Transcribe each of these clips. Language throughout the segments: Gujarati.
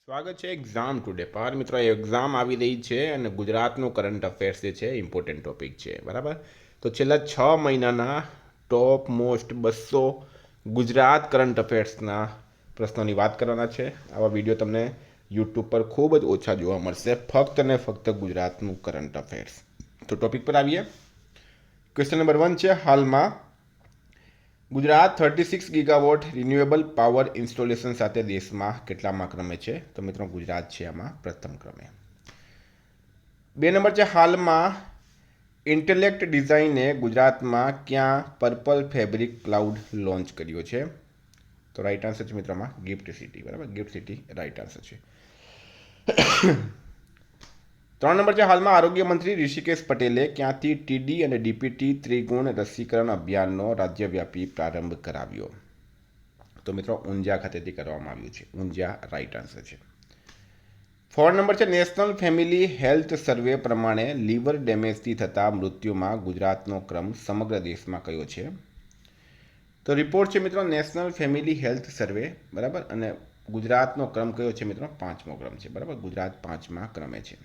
સ્વાગત છે એક્ઝામ ટુડે પર મિત્રો. એક્ઝામ આવી રહી છે અને ગુજરાતનું કરંટ અફેર્સ જે છે ઇમ્પોર્ટન્ટ ટોપિક છે, બરાબર. તો છેલ્લા 6 મહિનાના ટોપ મોસ્ટ 200 ગુજરાત કરંટ અફેર્સના પ્રશ્નોની વાત કરવાના છે. આવા વિડીયો તમને યુટ્યુબ પર ખૂબ જ ઓછા જોવા મળશે, ફક્ત ને ફક્ત ગુજરાતનું કરંટ અફેર્સ. તો ટોપિક પર આવીએ. ક્વેશ્ચન નંબર 1 છે, હાલમાં Gujarat 36 gigawatt renewable power installation સાથે દેશમાં કેટલામાં ક્રમે છે? તો મિત્રો ગુજરાત છે આમાં પ્રથમ ક્રમે. 2 નંબર છે, હાલમાં ઇન્ટેલેક્ટ ડિઝાઇને ગુજરાતમાં ક્યાં પર્પલ ફેબ્રિક ક્લાઉડ લોન્ચ કર્યો છે? તો રાઈટ આન્સર છે મિત્રોમાં ગિફ્ટ સિટી, બરાબર. ગિફ્ટ સિટી રાઈટ આન્સર છે. 3 નંબર છે, હાલમાં આરોગ્ય મંત્રી ઋષિકેશ પટેલે ક્યાંથી ટીડી અને ડીપીટી ત્રિગુણ રસીકરણ અભિયાનનો રાજ્યવ્યાપી પ્રારંભ કરાવ્યો? તો મિત્રો ઊંઝા ખાતેથી કરવામાં આવ્યું છે. ઊંઝા રાઈટ આન્સર છે. 4 નંબર છે, નેશનલ ફેમિલી હેલ્થ સર્વે પ્રમાણે લીવર ડેમેજથી થતા મૃત્યુમાં ગુજરાતનો ક્રમ સમગ્ર દેશમાં કયો છે? તો રિપોર્ટ છે મિત્રો નેશનલ ફેમિલી હેલ્થ સર્વે, બરાબર, અને ગુજરાતનો ક્રમ કયો છે મિત્રો? 5મો ક્રમ છે, બરાબર. ગુજરાત 5મા ક્રમે છે.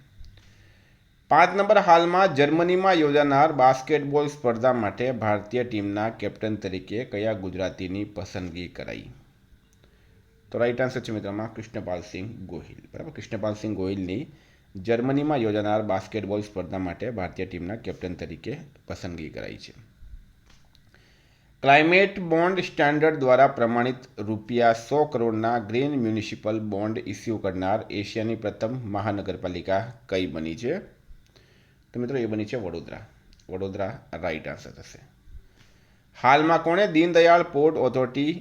5 નંબર, હાલમાં જર્મનીમાં યોજાનાર બાસ્કેટબોલ સ્પર્ધા માટે ભારતીય ટીમના કેપ્ટન તરીકે કયા ગુજરાતીની પસંદગી કરાઈ? તો રાઈટ આન્સર છે મિત્રોમાં કૃષ્ણપાલસિંહ ગોહિલ, બરાબર. કૃષ્ણપાલસિંહ ગોહિલની જર્મનીમાં યોજાનાર બાસ્કેટબોલ સ્પર્ધા માટે ભારતીય ટીમના કેપ્ટન તરીકે પસંદગી કરાઈ છે. ક્લાઇમેટ બોન્ડ સ્ટાન્ડર્ડ દ્વારા પ્રમાણિત ₹100 કરોડના ગ્રીન મ્યુનિસિપલ બોન્ડ ઇસ્યુ કરનાર એશિયાની પ્રથમ મહાનગરપાલિકા કઈ બની છે? તો મિત્રો એ બની છે વડોદરા. વડોદરા રાઈટ આન્સર થશે. હાલમાં કોણે દીનદયાળ પોર્ટ ઓથોરિટી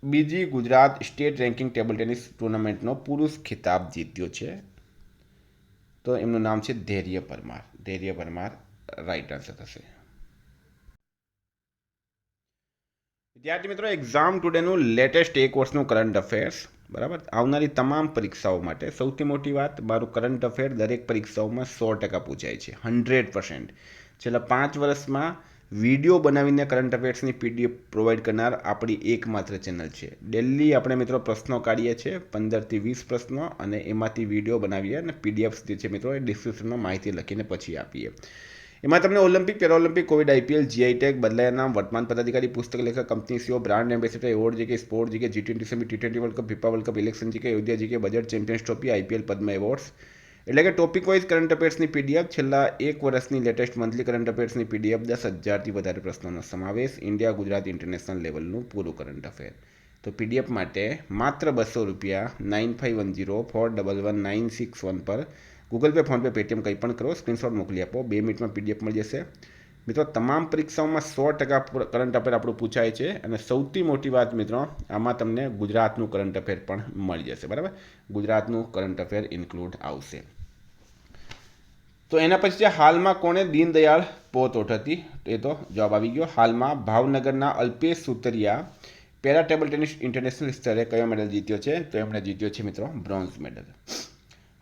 બીજી Gujarat state ranking table tennis ટુર્નામેન્ટનો પુરુષ ખિતાબ જીત્યો છે? તો એમનું નામ છે ધૈર્ય પરમાર. ધૈર્ય પરમાર રાઈટ આન્સર થશે. વિદ્યાર્થી મિત્રો, એક્ઝામ ટુડેનું લેટેસ્ટ એક વર્ષનું કરંટ અફેર્સ, બરાબર. આવનારી તમામ પરીક્ષાઓ માટે સૌથી મોટી વાત, મારું કરંટ અફેર દરેક પરીક્ષાઓમાં 100% પૂછાય છે, 100%. છેલ્લા 5 વર્ષમાં વિડીયો બનાવીને કરંટ અફેર્સની પીડીએફ પ્રોવાઈડ કરનાર આપણી એકમાત્ર ચેનલ છે. ડેલી આપણે મિત્રો પ્રશ્નો કાઢીએ છીએ, 15 થી 20 પ્રશ્નો, અને એમાંથી વિડીયો બનાવીએ અને પીડીએફ જે છે મિત્રો એ ડિસ્ક્રિપ્શનમાં માહિતી લખીને પછી આપીએ. એમાં તમને Olympic, Paralympic, covid, IPL, GI tag, બદલાયા નામ, વર્તમાન પદાધિકારી, પુસ્તક લેખક, company CEO, brand ambassador, award GK, sport GK, G20 summit, T20 world cup, FIFA world cup, election GK, Ayodhya GK, budget, champions trophy, IPL, Padma awards, એટલે કે ટોપિક વાઇઝ કરંટ અફેર્સની પીડીએફ, છેલ્લા એક વર્ષની લેટેસ્ટ મંથલી કરંટ અફેર્સની પીડીએફ, 10,000થી વધારે પ્રશ્નોનો સમાવેશ, ઇન્ડિયા, ગુજરાત, ઇન્ટરનેશનલ લેવલનું પૂરું કરંટ અફેર. તો પીડીએફ માટે માત્ર ₹200 9510411961 પર ગૂગલ પે, ફોનપે, પેટીએમ કંઈ પણ કરો, સ્ક્રીનશોટ મોકલી આપો, 2 મિનિટમાં પીડીએફ મળી જશે. મિત્રો તમામ પરીક્ષાઓમાં 100% કરંટ અફેર આપણું પૂછાય છે, અને સૌથી મોટી વાત મિત્રો, આમાં તમને ગુજરાતનું કરંટ અફેર પણ મળી જશે, બરાબર. ગુજરાતનું કરંટ અફેર ઇન્ક્લુડ આવશે. તો એના પછી છે, હાલમાં કોણે દીનદયાળ પોર્ટ ઓથોરિટી, એ તો જવાબ આવી ગયો. હાલમાં ભાવનગરના Alpesh Sutaria para table tennis international સ્તરે કયો મેડલ જીત્યો છે? તો એમણે જીત્યો છે મિત્રો બ્રોન્ઝ મેડલ.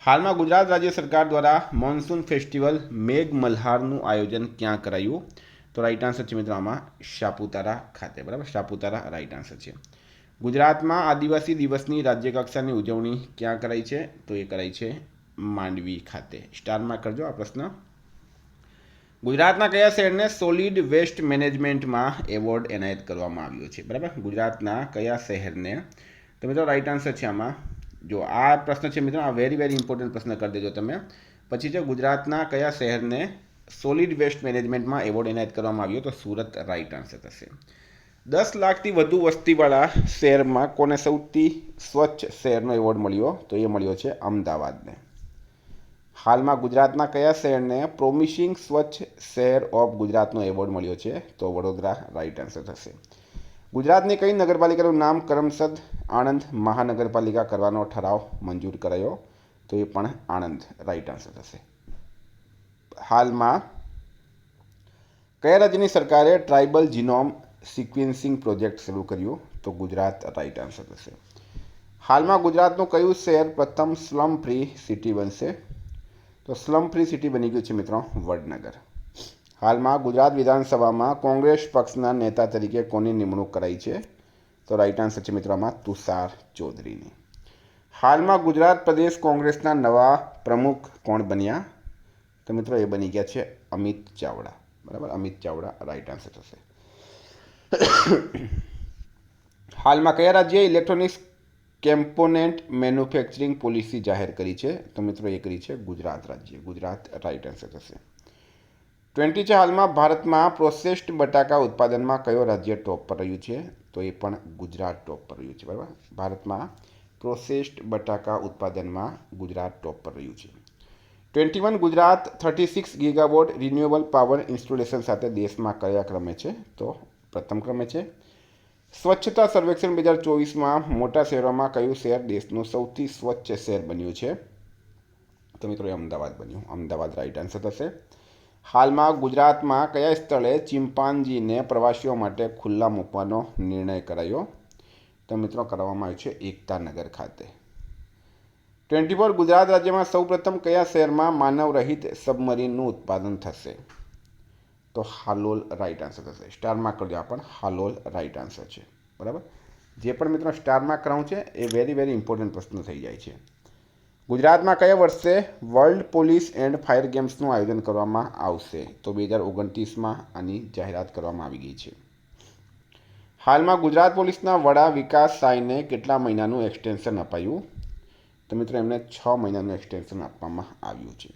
હાલમાં ગુજરાત રાજ્ય સરકાર દ્વારા મોન્સૂન ફેસ્ટિવલ મેઘ મલ્હારનું આયોજન ક્યાં કરાયું? તો રાઈટ આન્સર છે મિત્રો આમાં સાપુતારા ખાતે, બરાબર. સાપુતારા રાઈટ આન્સર છે. ગુજરાતમાં આદિવાસી દિવસની રાજ્યકક્ષાની ઉજવણી ક્યાં કરાઈ છે? તો એ કરાઈ છે માંડવી ખાતે. સ્ટારમાં કરજો આ પ્રશ્ન. ગુજરાતના કયા શહેરને સોલિડ વેસ્ટ મેનેજમેન્ટમાં એવોર્ડ એનાયત કરવામાં આવ્યો છે? બરાબર. ગુજરાતના કયા શહેરને? તો મિત્રો રાઈટ આન્સર છે આમાં, જો આ પ્રશ્ન છે મિત્રો, આ વેરી ઇમ્પોર્ટન્ટ પ્રશ્ન કરી દેજો તમે. પછી છે, ગુજરાતના કયા શહેરને સોલિડ વેસ્ટ મેનેજમેન્ટમાં એવોર્ડ એનાયત કરવામાં આવ્યો? તો સુરત રાઈટ આન્સર થશે. 10 લાખથી વધુ વસ્તીવાળા શહેરમાં કોને સૌથી સ્વચ્છ શહેરનો એવોર્ડ મળ્યો? તો એ મળ્યો છે અમદાવાદને. હાલમાં ગુજરાતના કયા શહેરને પ્રોમિસિંગ સ્વચ્છ શહેર ઓફ ગુજરાતનો એવોર્ડ મળ્યો છે? તો વડોદરા રાઈટ આન્સર થશે. ગુજરાતની કઈ નગરપાલિકાનું નામ કરમસદ આણંદ મહાનગરપાલિકા કરવાનો ઠરાવ મંજૂર કરાયો? તો એ પણ આણંદ રાઈટ આન્સર થશે. હાલમાં કયા રાજ્યની સરકારે ટ્રાઇબલ જીનોમ સિક્વન્સિંગ પ્રોજેક્ટ શરૂ કર્યું? તો ગુજરાત રાઈટ આન્સર થશે. હાલમાં ગુજરાતનું કયું શહેર પ્રથમ સ્લમ ફ્રી સિટી બનશે? તો સ્લમ ફ્રી સિટી બની ગયું છે મિત્રો વડનગર. હાલમાં ગુજરાત વિધાનસભામાં કોંગ્રેસ પક્ષના નેતા તરીકે કોની નિમણૂક કરાઈ છે? તો રાઈટ આન્સર છે મિત્રો આમાં તુષાર ચૌધરીની. હાલમાં ગુજરાત પ્રદેશ કોંગ્રેસના નવા પ્રમુખ કોણ બન્યા? તો મિત્રો એ બની ગયા છે અમિત ચાવડા. બરાબર, અમિત ચાવડા રાઈટ આન્સર થશે. હાલમાં કયા રાજ્યએ ઇલેક્ટ્રોનિક્સ કેમ્પોનેન્ટ મેન્યુફેક્ચરિંગ પોલિસી જાહેર કરી છે? તો મિત્રો એ કરી છે ગુજરાત રાજ્ય. ગુજરાત રાઈટ આન્સર થશે. 20 છે. હાલમાં ભારતમાં પ્રોસેસ્ડ બટાકા ઉત્પાદનમાં કયો રાજ્ય ટોપ પર રહ્યું છે? તો એ પણ ગુજરાત ટોપ પર રહ્યું છે. બરાબર, ભારતમાં પ્રોસેસ્ડ બટાકા ઉત્પાદનમાં ગુજરાત ટોપ પર રહ્યું છે. 21 Gujarat 36 gigawatt renewable power installation સાથે દેશમાં કયા ક્રમે છે? તો પ્રથમ ક્રમે છે. સ્વચ્છતા સર્વેક્ષણ 2024માં મોટા શહેરોમાં કયું શહેર દેશનું સૌથી સ્વચ્છ શહેર બન્યું છે? તો મિત્રો એ અમદાવાદ બન્યું. અમદાવાદ રાઈટ આન્સર થશે. હાલમાં ગુજરાતમાં કયા સ્થળે ચિમ્પાન્જીને પ્રવાસીઓ માટે ખુલ્લા મૂકવાનો નિર્ણય કરાયો? તો મિત્રો કરવામાં આવ્યો છે એકતાનગર ખાતે. 24 ગુજરાત રાજ્યમાં સૌપ્રથમ કયા શહેરમાં માનવરહિત સબમરીનનું ઉત્પાદન થશે? તો હાલોલ રાઈટ આન્સર થશે. સ્ટારમાં કરજો, આ પણ હાલોલ રાઈટ આન્સર છે. બરાબર, જે પણ મિત્રો સ્ટારમાં કરાવું છે એ વેરી ઇમ્પોર્ટન્ટ પ્રશ્ન થઈ જાય છે. ગુજરાતમાં કયા વર્ષે વર્લ્ડ પોલીસ એન્ડ ફાયર ગેમ્સનું આયોજન કરવામાં આવશે? તો 2029માં આની જાહેરાત કરવામાં આવી ગઈ છે. હાલમાં ગુજરાત પોલીસના વડા વિકાસ સાયને કેટલા મહિનાનું એક્સટેન્શન અપાયું? તો મિત્રો એમને 6 મહિનાનું એક્સટેન્શન આપવામાં આવ્યું છે.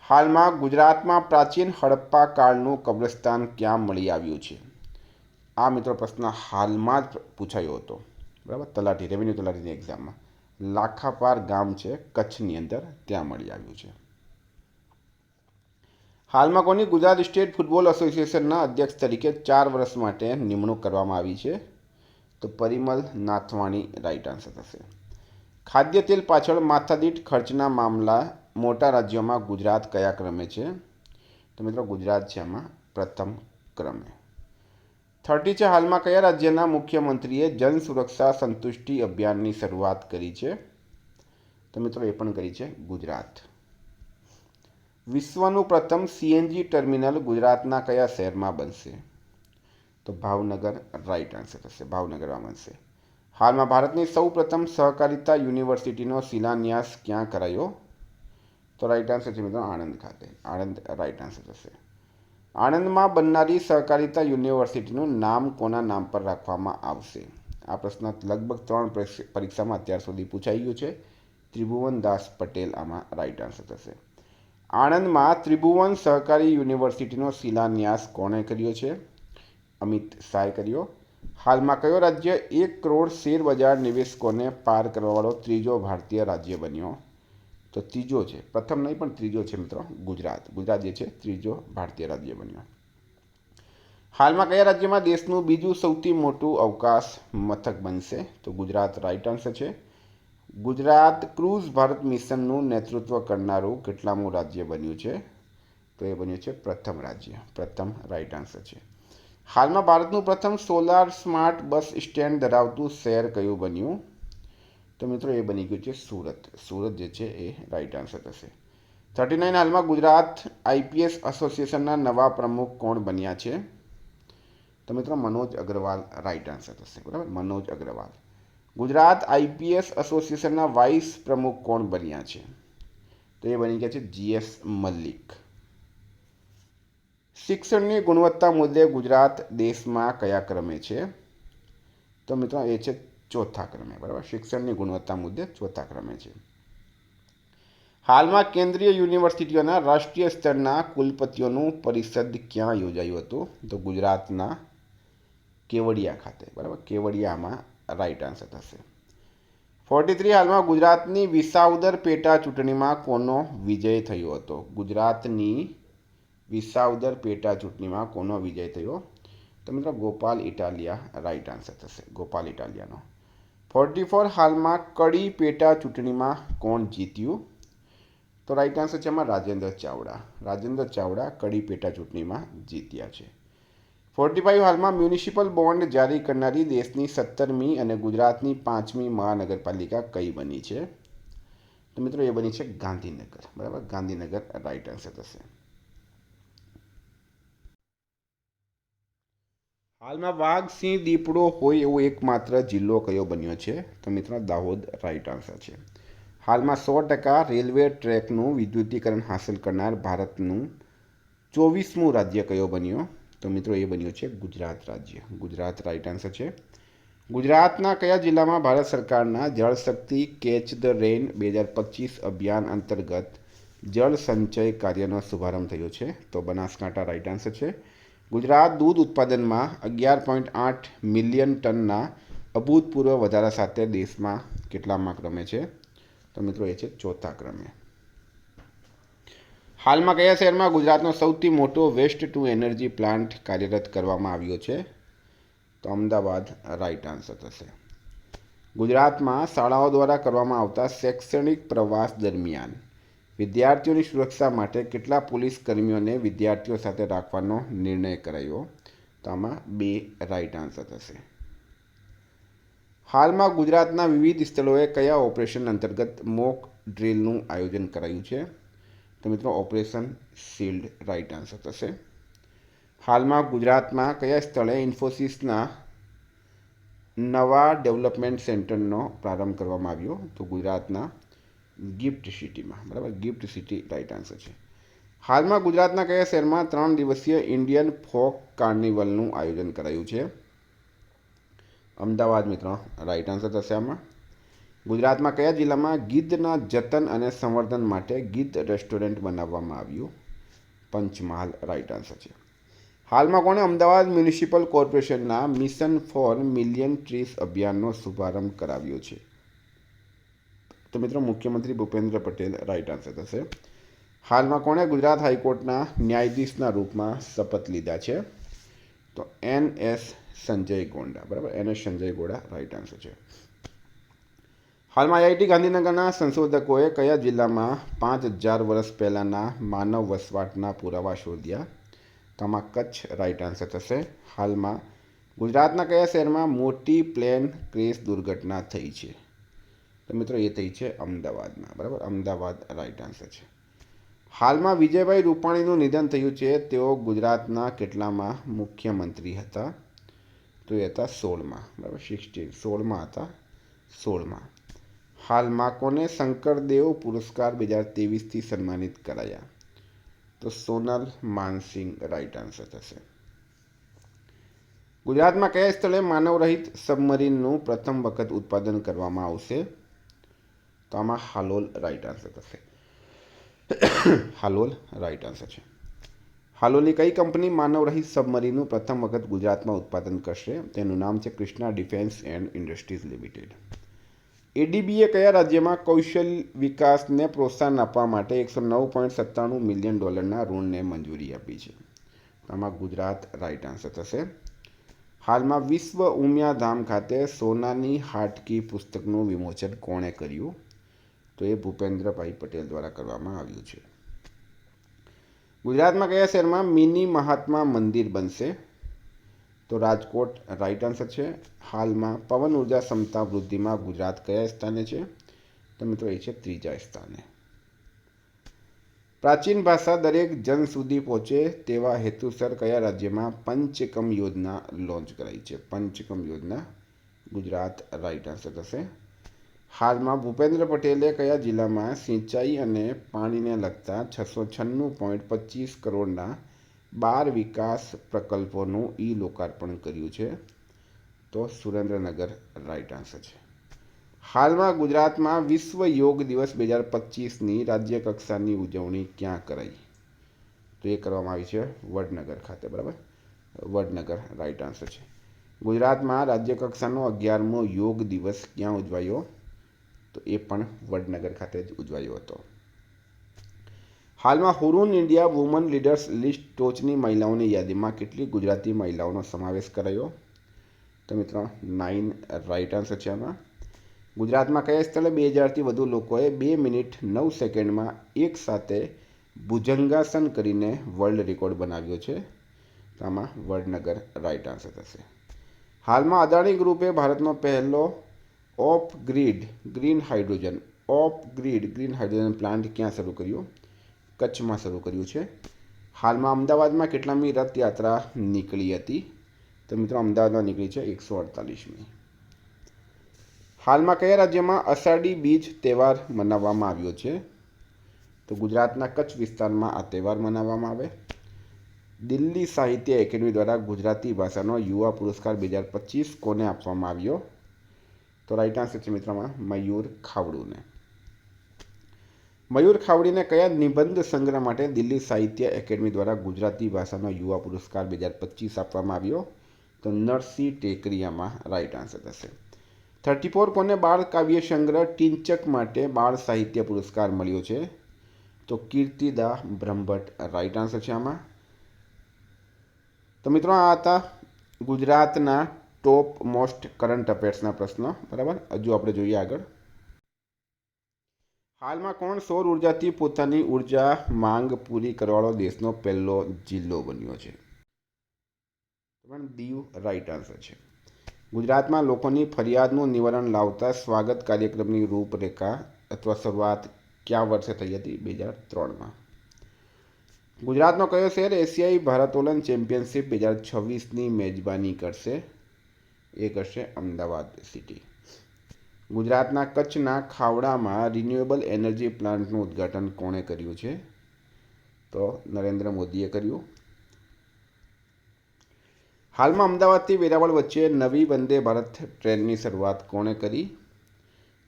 હાલમાં ગુજરાતમાં પ્રાચીન હડપ્પા કાળનું કબ્રસ્તાન ક્યાં મળી આવ્યું છે? આ મિત્રો પ્રશ્ન હાલમાં જ પૂછાયો હતો. બરાબર, તલાટી રેવન્યુ તલાટીની એક્ઝામમાં. લાખાપાર ગામ છે કચ્છની અંદર, ત્યાં મળી આવ્યું છે. હાલમાં કોની ગુજરાત સ્ટેટ ફૂટબોલ એસોસિએશનના અધ્યક્ષ તરીકે 4 વર્ષ માટે નિમણૂક કરવામાં આવી છે? તો પરિમલ નાથવાણી રાઈટ આન્સર થશે. ખાદ્ય તેલ પાછળ માથાદીઠ ખર્ચના મામલા મોટા રાજ્યોમાં ગુજરાત કયા ક્રમે છે? તો મિત્રો ગુજરાત છે આમાં પ્રથમ ક્રમે. 30 છે. હાલમાં કયા રાજ્યના મુખ્યમંત્રીએ જન સુરક્ષા સંતુષ્ટિ અભિયાનની શરૂઆત કરી છે? તો મિત્રો એ પણ કરી છે ગુજરાત. વિશ્વનું પ્રથમ સીએનજી ટર્મિનલ ગુજરાતના કયા શહેરમાં બનશે? તો ભાવનગર રાઈટ આન્સર થશે. ભાવનગરમાં બનશે. હાલમાં ભારતની સૌ પ્રથમ સહકારિતા યુનિવર્સિટીનો શિલાન્યાસ ક્યાં કરાયો? તો રાઈટ આન્સર છે મિત્રો આણંદ ખાતે. આણંદ રાઈટ આન્સર થશે. આણંદમાં બનનારી સહકારિતા યુનિવર્સિટીનું નામ કોના નામ પર રાખવામાં આવશે? આ પ્રશ્ન લગભગ 3 પરીક્ષામાં અત્યાર સુધી પૂછાઈ ગયું છે. ત્રિભુવનદાસ પટેલ આમાં રાઈટ આન્સર થશે. આણંદમાં ત્રિભુવન સહકારી યુનિવર્સિટીનો શિલાન્યાસ કોણે કર્યો છે? અમિત શાહે કર્યો. હાલમાં કયો રાજ્ય 1 કરોડ શેર બજાર નિવેશકોને પાર કરવાવાળો ત્રીજો ભારતીય રાજ્ય બન્યો? તો ત્રીજો છે, પ્રથમ નહીં પણ ત્રીજો છે મિત્રો ગુજરાત. ગુજરાત જે છે ત્રીજો ભારતીય રાજ્ય બન્યો. હાલમાં કયા રાજ્યમાં દેશનું બીજું સૌથી મોટું અવકાશ મથક બનશે? તો ગુજરાત રાઈટ આન્સર છે. ગુજરાત ક્રૂઝ ભારત મિશનનું નેતૃત્વ કરનારું કેટલામું રાજ્ય બન્યું છે? તો એ બન્યું છે પ્રથમ રાજ્ય. પ્રથમ રાઈટ આન્સર છે. હાલમાં ભારતનું પ્રથમ સોલાર સ્માર્ટ બસ સ્ટેન્ડ ધરાવતું શહેર કયું બન્યું? તો મિત્રો એ બની ગયું છે સુરત. સુરત જે છે એ રાઈટ આન્સર થશે. 39 હાલમાં ગુજરાત આઈપીએસ એસોસિએશનના નવા પ્રમુખ કોણ બન્યા છે? તો મિત્રો મનોજ અગ્રવાલ રાઈટ આન્સર થશે. બરાબર, મનોજ અગ્રવાલ. ગુજરાત આઈપીએસ એસોસિએશનના વાઇસ પ્રમુખ કોણ બન્યા છે? તો એ બની ગયા છે જીએસ મલ્લિક. શિક્ષણની ગુણવત્તા મુદ્દે ગુજરાત દેશમાં કયા ક્રમે છે? તો મિત્રો એ છે ચોથા ક્રમે. બરાબર, શિક્ષણની ગુણવત્તા મુદ્દે ચોથા ક્રમે છે. હાલમાં કેન્દ્રીય યુનિવર્સિટીઓના રાષ્ટ્રીય સ્તરના કુલપતિઓનું પરિષદ ક્યાં યોજાયું હતું? તો ગુજરાતના કેવડિયા ખાતે. બરાબર, કેવડિયામાં રાઈટ આન્સર થશે. 43 હાલમાં ગુજરાતની વિસાવદર પેટા ચૂંટણીમાં કોનો વિજય થયો હતો? ગુજરાતની વિસાવદર પેટા ચૂંટણીમાં કોનો વિજય થયો? તો મિત્રો ગોપાલ ઇટાલિયા રાઈટ આન્સર થશે. ગોપાલ ઇટાલિયાનો. 44 હાલમાં કડી પેટા ચૂંટણીમાં કોણ જીત્યું? તો રાઈટ આન્સર છે એમાં રાજેન્દ્ર ચાવડા. રાજેન્દ્ર ચાવડા કડી પેટા ચૂંટણીમાં જીત્યા છે. 45 હાલમાં મ્યુનિસિપલ બોન્ડ જારી કરનારી દેશની 17મી અને ગુજરાતની 5મી મહાનગરપાલિકા કઈ બની છે? તો મિત્રો એ બની છે ગાંધીનગર. બરાબર, ગાંધીનગર રાઈટ આન્સર થશે. હાલમાં વાઘ, સિંહ, દીપડો હોય એવો એકમાત્ર જિલ્લો કયો બન્યો છે? તો મિત્રો દાહોદ રાઈટ આન્સર છે. હાલમાં 100% રેલવે ટ્રેકનું વિદ્યુતીકરણ હાંસલ કરનાર ભારતનું 24મું રાજ્ય કયો બન્યો? તો મિત્રો એ બન્યું છે ગુજરાત રાજ્ય. ગુજરાત રાઈટ આન્સર છે. ગુજરાતના કયા જિલ્લામાં ભારત સરકારના જળ શક્તિ કેચ ધ રેઇન 2025 અભિયાન અંતર્ગત જળ સંચય કાર્યનો શુભારંભ થયો છે? તો બનાસકાંઠા રાઈટ આન્સર છે. ગુજરાત દૂધ ઉત્પાદનમાં 11.8 મિલિયન ટનના અભૂતપૂર્વ વધારા સાથે દેશમાં કેટલામાં ક્રમે છે? તો મિત્રો એ છે 4થા ક્રમે. હાલમાં કયા શહેરમાં ગુજરાતનો સૌથી મોટો વેસ્ટ ટુ એનર્જી પ્લાન્ટ કાર્યરત કરવામાં આવ્યો છે? તો અમદાવાદ રાઈટ આન્સર થશે. ગુજરાતમાં શાળાઓ દ્વારા કરવામાં આવતા શૈક્ષણિક પ્રવાસ દરમિયાન વિદ્યાર્થીઓની સુરક્ષા માટે કેટલા પોલીસ કર્મીઓને વિદ્યાર્થીઓ સાથે રાખવાનો નિર્ણય કરાયો? તો આમાં 2 રાઈટ આન્સર થશે. હાલમાં ગુજરાતના વિવિધ સ્થળોએ કયા ઓપરેશન અંતર્ગત મોક ડ્રીલનું આયોજન કરાયું છે? તો મિત્રો ઓપરેશન શિલ્ડ રાઈટ આન્સર થશે. હાલમાં ગુજરાતમાં કયા સ્થળે ઇન્ફોસિસના નવા ડેવલપમેન્ટ સેન્ટરનો પ્રારંભ કરવામાં આવ્યો? તો ગુજરાતના ગિફ્ટ સિટીમાં. બરાબર, ગિફ્ટ સિટી રાઈટ આન્સર છે. હાલમાં ગુજરાતના કયા શહેરમાં 3 દિવસીય ઇન્ડિયન ફોક કાર્નિવલનું આયોજન કરાયું છે? અમદાવાદ મિત્રો રાઈટ આન્સર થશે આમાં. ગુજરાતમાં કયા જિલ્લામાં ગીધના જતન અને સંવર્ધન માટે ગીધ રેસ્ટોરન્ટ બનાવવામાં આવ્યું? પંચમહાલ રાઈટ આન્સર છે. હાલમાં કોણે અમદાવાદ મ્યુનિસિપલ કોર્પોરેશનના મિશન ફોર મિલિયન ટ્રીસ અભિયાનનો શુભારંભ કરાવ્યો છે? તો મિત્રો મુખ્યમંત્રી ભૂપેન્દ્ર પટેલ રાઈટ આન્સર થશે. હાલમાં કોણે ગુજરાત હાઈકોર્ટના ન્યાયાધીશના રૂપમાં શપથ લીધા છે? તો NS સંજય ગોંડા. બરાબર, NS સંજય ગોંડા રાઈટ આન્સર છે. હાલમાં IIT ગાંધીનગરના સંશોધકોએ કયા જિલ્લામાં 5000 વર્ષ પહેલાંના માનવ વસવાટના પુરાવા શોધ્યા? તો આમાં કચ્છ રાઈટ આન્સર થશે. હાલમાં ગુજરાતના કયા શહેરમાં મોટી પ્લેન ક્રેશ દુર્ઘટના થઈ છે? તો મિત્રો એ થઈ છે અમદાવાદમાં. બરાબર, અમદાવાદ રાઈટ આન્સર છે. હાલમાં વિજયભાઈ રૂપાણીનું નિધન થયું છે. તેઓ ગુજરાતના કેટલામાં મુખ્યમંત્રી હતા? તો એ હતા 16માં. બરાબર, 16માં હતા. 16માં. હાલમાં કોને શંકરદેવ પુરસ્કાર 2023થી સન્માનિત કરાયા? તો સોનલ માનસિંહ રાઈટ આન્સર થશે. ગુજરાતમાં કયા સ્થળે માનવરહિત સબમરીનનું પ્રથમ વખત ઉત્પાદન કરવામાં આવશે? તો આમાં હાલોલ રાઈટ આન્સર થશે. હાલોલ રાઈટ આન્સર છે. હાલોલની કઈ કંપની માનવરહિત સબમરીનનું પ્રથમ વખત ગુજરાતમાં ઉત્પાદન કરશે? તેનું નામ છે Krishna defence and industries limited. ADBએ કયા રાજ્યમાં કૌશલ્ય વિકાસને પ્રોત્સાહન આપવા માટે $109.97 મિલિયન ઋણને મંજૂરી આપી છે? આમાં ગુજરાત રાઈટ આન્સર થશે. હાલમાં વિશ્વ ઉમિયાધામ ખાતે સોનાની હાટકી પુસ્તકનું વિમોચન કોણે કર્યું? તો એ ભૂપેન્દ્રભાઈ પટેલ દ્વારા કરવામાં આવ્યું છે. ગુજરાતમાં કયા શહેરમાં મિની મહાત્મા મંદિર બનશે? તો રાજકોટ રાઈટ આન્સર છે. હાલમાં પવન ઉર્જા ક્ષમતા વૃદ્ધિમાં ગુજરાત કયા સ્થાને છે? તો મિત્રો એ છે 3જા સ્થાને. પ્રાચીન ભાષા દરેક જન સુધી પહોંચે તેવા હેતુસર કયા રાજ્યમાં પંચકમ યોજના લોન્ચ કરાઈ છે? પંચકમ યોજના ગુજરાત રાઈટ આન્સર થશે. હાલમાં ભૂપેન્દ્ર પટેલે કયા જિલ્લામાં સિંચાઈ અને પાણીને લગતા 696.25 કરોડના 12 વિકાસ પ્રકલ્પોનું લોકાર્પણ કર્યું છે? તો સુરેન્દ્રનગર રાઈટ આન્સર છે. હાલમાં ગુજરાતમાં વિશ્વ યોગ દિવસ 2025ની રાજ્ય કક્ષાની ઉજવણી ક્યાં કરાઈ? તો એ કરવામાં આવી છે વડનગર ખાતે. બરાબર, વડનગર રાઈટ આન્સર છે. ગુજરાતમાં રાજ્ય કક્ષાનો 11મો યોગ દિવસ ક્યાં ઉજવાયો? તો એ પણ વડનગર ખાતે જ ઉજવાયો હતો. હાલમાં હુરુન ઇન્ડિયા વુમન લીડર્સ લિસ્ટ ટોચની મહિલાઓની યાદીમાં કેટલી ગુજરાતી મહિલાઓનો સમાવેશ કરાયો? તો મિત્રો 9 રાઈટ આન્સર છે આમાં. ગુજરાતમાં કયા સ્થળે 2000થી વધુ લોકોએ 2 મિનિટ 9 સેકન્ડમાં એક સાથે ભુજંગાસન કરીને વર્લ્ડ રેકોર્ડ બનાવ્યો છે? તો આમાં વડનગર રાઈટ આન્સર થશે. હાલમાં અદાણી ગ્રુપે ભારતનો પહેલો of grid green hydrogen plant ક્યાં શરૂ કર્યો? કચ્છમાં શરૂ કર્યું છે. હાલમાં અમદાવાદમાં કેટલામી રથયાત્રા નીકળી હતી? તો મિત્રો અમદાવાદમાં નીકળી છે 148મી. હાલમાં કયા રાજ્યમાં અષાઢી બીજ તહેવાર મનાવવામાં આવ્યો છે? તો ગુજરાતના કચ્છ વિસ્તારમાં આ તહેવાર મનાવવામાં આવે. દિલ્હી સાહિત્ય એકેડમી દ્વારા ગુજરાતી ભાષાનો યુવા પુરસ્કાર 2025 કોને આપવામાં આવ્યો? તો રાઈટ આન્સર છે મિત્રોમાં મયુર ખાવડુને. મયુર ખાવડીને કયા નિબંધ સંગ્રહ માટે દિલ્હી સાહિત્ય એકેડમી દ્વારા ગુજરાતી ભાષાનો યુવા પુરસ્કાર 2025 આપવામાં આવ્યો? તો નરસિંહ ટેકરિયામાં રાઈટ આન્સર થશે. 34 કોને બાળ કાવ્ય સંગ્રહ ટીંચક માટે બાળ સાહિત્ય પુરસ્કાર મળ્યો છે? તો કીર્તિદા બ્રહ્મભટ્ટ રાઈટ આન્સર છે આમાં. તો મિત્રો આ હતા ગુજરાતના ટોપ મોસ્ટ કરંટ અફેર્સના પ્રશ્નો. બરાબર, હજુ આપણે જોઈએ આગળ. હાલમાં કોણ સૌર ઉર્જાથી પોતાની ઉર્જા માંગ પૂરી કરવાવાળો દેશનો પહેલો જિલ્લો બન્યો છે? પણ દીવ રાઈટ આન્સર છે. ગુજરાતમાં લોકોની ફરિયાદનું નિવારણ લાવતા સ્વાગત કાર્યક્રમની રૂપરેખા અથવા શરૂઆત કયા વર્ષે થઈ હતી? 2003માં. ગુજરાતનો કયો શહેર એશિયાઈ ભારોત્તોલન ચેમ્પિયનશિપ 2026ની મેજબાની કરશે? એ કરશે અમદાવાદ સિટી. ગુજરાતના કચ્છના ખાવડામાં રિન્યુએબલ એનર્જી પ્લાન્ટનું ઉદ્ઘાટન કોણે કર્યું છે? તો નરેન્દ્ર મોદીએ કર્યું. હાલમાં અમદાવાદથી વેરાવળ વચ્ચે નવી વંદે ભારત ટ્રેનની શરૂઆત કોણે કરી?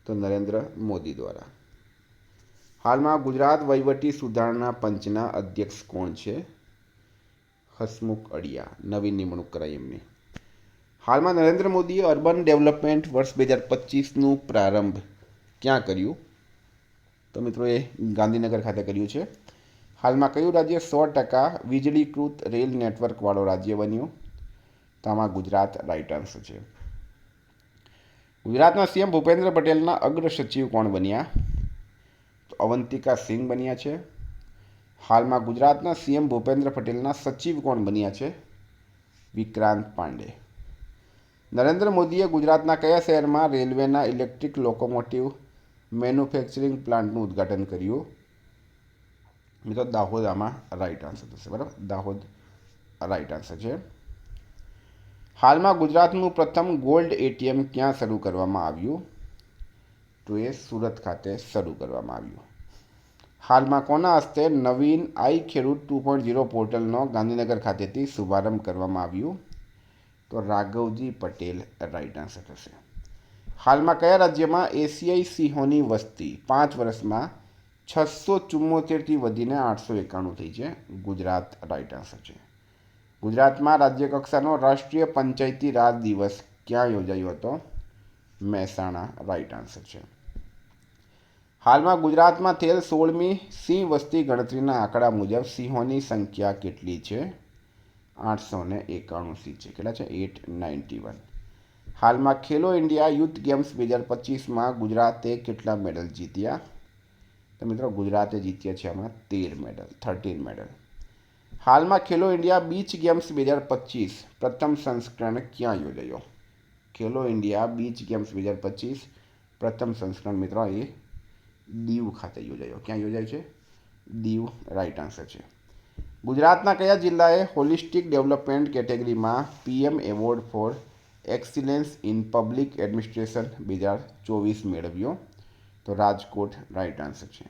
તો નરેન્દ્ર મોદી દ્વારા. હાલમાં ગુજરાત વહીવટી સુધારણા પંચના અધ્યક્ષ કોણ છે? હસમુખ અઢિયા. નવી નિમણૂક કરાઈ એમની. હાલમાં નરેન્દ્ર મોદીએ અર્બન ડેવલપમેન્ટ વર્ષ 2025નું પ્રારંભ ક્યાં કર્યું? તો મિત્રો એ ગાંધીનગર ખાતે કર્યું છે. હાલમાં કયું રાજ્ય 100% વીજળીકૃત રેલ નેટવર્કવાળો રાજ્ય બન્યું? તો આમાં ગુજરાત રાઈટ આન્સર છે. ગુજરાતના સીએમ ભૂપેન્દ્ર પટેલના અગ્ર સચિવ કોણ બન્યા? તો અવંતિકા સિંહ બન્યા છે. હાલમાં ગુજરાતના સીએમ ભૂપેન્દ્ર પટેલના સચિવ કોણ બન્યા છે? વિક્રાંત પાંડે. નરેન્દ્ર મોદીએ ગુજરાતના કયા શહેરમાં રેલવેના ઇલેક્ટ્રિક લોકોમોટિવ મેન્યુફેક્ચરિંગ પ્લાન્ટનું ઉદ્ઘાટન કર્યું? મિત્રો દાહોદ આમાં રાઈટ આન્સર થશે. બરાબર, દાહોદ રાઈટ આન્સર છે. હાલમાં ગુજરાતનું પ્રથમ ગોલ્ડ એટીએમ ક્યાં શરૂ કરવામાં આવ્યું? તો એ સુરત ખાતે શરૂ કરવામાં આવ્યું. હાલમાં કોના હસ્તે નવીન આઈ ખેડૂત 2.0 પોર્ટલનો ગાંધીનગર ખાતેથી શુભારંભ કરવામાં આવ્યું? તો રાઘવજી પટેલ રાઈટ આન્સર થશે. હાલમાં કયા રાજ્યમાં એશિયાઈ સિંહોની વસ્તી 5 વર્ષમાં 674થી વધીને 891 થઈ છે? ગુજરાત રાઈટ આન્સર છે. ગુજરાતમાં રાજ્ય કક્ષાનો રાષ્ટ્રીય પંચાયતી રાજ દિવસ ક્યાં યોજાયો હતો? મહેસાણા રાઈટ આન્સર છે. હાલમાં ગુજરાતમાં થયેલ 16મી સિંહ વસ્તી ગણતરીના આંકડા મુજબ સિંહોની સંખ્યા કેટલી છે? 891 સિંહ છે. કેટલા છે? 891. હાલમાં ખેલો ઇન્ડિયા યુથ ગેમ્સ 2025માં ગુજરાતે કેટલા મેડલ જીત્યા? તો મિત્રો ગુજરાતે જીત્યા છે આમાં 13 મેડલ. હાલમાં ખેલો ઇન્ડિયા બીચ ગેમ્સ 2025 પ્રથમ સંસ્કરણ ક્યાં યોજાયો? ખેલો ઇન્ડિયા બીચ ગેમ્સ 2025 પ્રથમ સંસ્કરણ મિત્રો એ દીવ ખાતે યોજાયો. ક્યાં યોજાય છે? દીવ રાઈટ આન્સર છે. ગુજરાતના કયા જિલ્લાએ હોલિસ્ટિક ડેવલપમેન્ટ કેટેગરીમાં PM award four excellence in public administration 2024 મેળવ્યો? તો રાજકોટ રાઈટ આન્સર છે.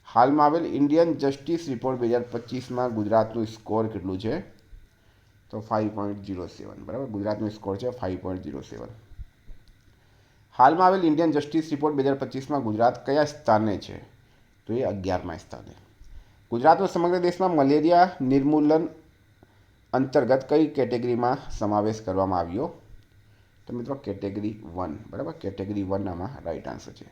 હાલમાં આવેલ ઇન્ડિયન જસ્ટિસ રિપોર્ટ 2025માં ગુજરાતનું સ્કોર કેટલું છે? તો 5.07. બરાબર, ગુજરાતનું સ્કોર છે 5.07. હાલમાં આવેલ ઇન્ડિયન જસ્ટિસ રિપોર્ટ 2025માં ગુજરાત કયા સ્થાને છે? તો એ 11મા સ્થાને. ગુજરાતનો સમગ્ર દેશમાં મલેરિયા નિર્મૂલન અંતર્ગત કઈ કેટેગરીમાં સમાવેશ કરવામાં આવ્યો? તો મિત્રો કેટેગરી 1. બરાબર, કેટેગરી 1 આમાં રાઈટ આન્સર છે.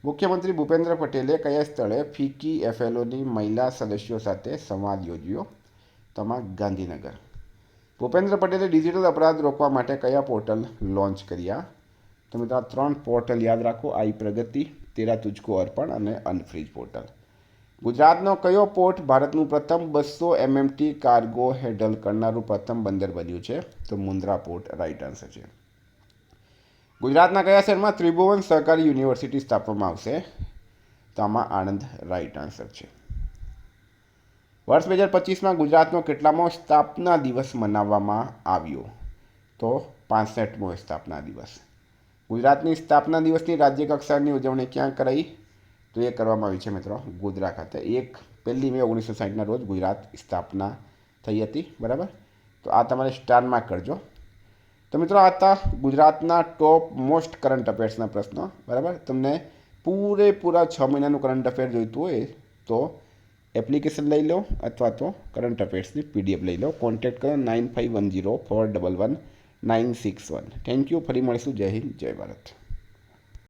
મુખ્યમંત્રી ભૂપેન્દ્ર પટેલે કયા સ્થળે ફિક્કી એફએલઓની મહિલા સદસ્યો સાથે સંવાદ યોજ્યો? તો આમાં ગાંધીનગર. ભૂપેન્દ્ર પટેલે ડિજિટલ અપરાધ રોકવા માટે કયા પોર્ટલ લોન્ચ કર્યા? તો મિત્રો આ 3 પોર્ટલ યાદ રાખો: આઈ પ્રગતિ, તેરા તુજકો અર્પણ અને અનફ્રીજ પોર્ટલ. ગુજરાતનો કયો પોર્ટ ભારતનું પ્રથમ 200 MMT કાર્ગો હેન્ડલ કરનારું પ્રથમ બંદર બન્યું છે? તો મુન્દ્રા પોર્ટ રાઈટ આન્સર છે. ગુજરાતના કયા શહેરમાં ત્રિભુવન સહકારી યુનિવર્સિટી સ્થાપવામાં આવશે? તો આમાં આણંદ રાઈટ આન્સર છે. વર્ષ 2025માં ગુજરાતનો કેટલામો સ્થાપના દિવસ મનાવવામાં આવ્યો? તો 65મો સ્થાપના દિવસ. ગુજરાતની સ્થાપના દિવસની રાજ્ય કક્ષાની ઉજવણી ક્યાં કરાઈ? તો એ કરવામાં આવી છે મિત્રો ગોધરા ખાતે. 1 મે 1960ના રોજ ગુજરાત સ્થાપના થઈ હતી. બરાબર, તો આ તમારે સ્ટારમાં કરજો. તો મિત્રો આ હતા ગુજરાતના ટોપ મોસ્ટ કરંટ અફેર્સના પ્રશ્નો. બરાબર, તમને પૂરેપૂરા 6 મહિનાનું કરંટ અફેર જોઈતું હોય તો એપ્લિકેશન લઈ લો અથવા તો કરંટ અફેર્સની PDF લઈ લો. કોન્ટેક્ટ કરો 9510411961. Thank you. ફરી મળીશું. જય હિન્દ, જય ભારત.